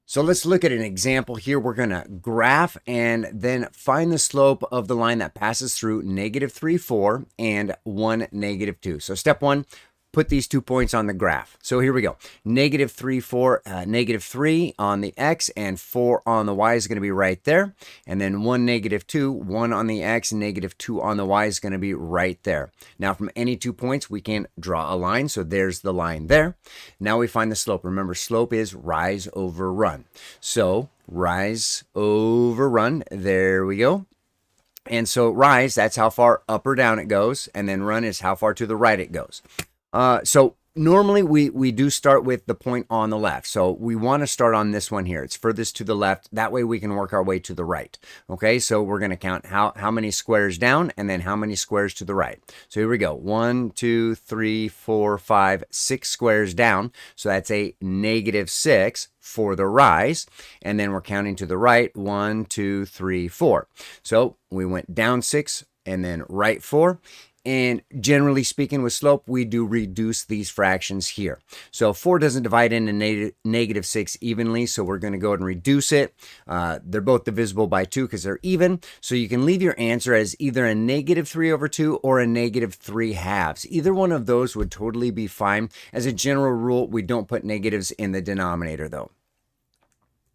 So let's look at an example here. We're going to graph and then find the slope of the line that passes through -3, 4 and 1, -2. So step one, put these 2 points on the graph. So here we go. -3, 4, -3 on the x and 4 on the y is going to be right there. And then 1, -2, 1 on the x and -2 on the y is going to be right there. Now from any 2 points, we can draw a line. So there's the line there. Now we find the slope. Remember, slope is rise over run. So rise over run. There we go. And so rise, that's how far up or down it goes. And then run is how far to the right it goes. So normally we do start with the point on the left. So we want to start on this one here. It's furthest to the left. That way we can work our way to the right. Okay, so we're going to count how many squares down and then how many squares to the right. So here we go. 1, 2, 3, 4, 5, 6 squares down. So that's a -6 for the rise. And then we're counting to the right. 1, 2, 3, 4. So we went down 6 and then right 4. And generally speaking with slope, we do reduce these fractions here. So 4 doesn't divide into -6 evenly, so we're going to go ahead and reduce it. They're both divisible by 2 because they're even. So you can leave your answer as either a -3/2 or a -3/2. Either one of those would totally be fine. As a general rule, we don't put negatives in the denominator though.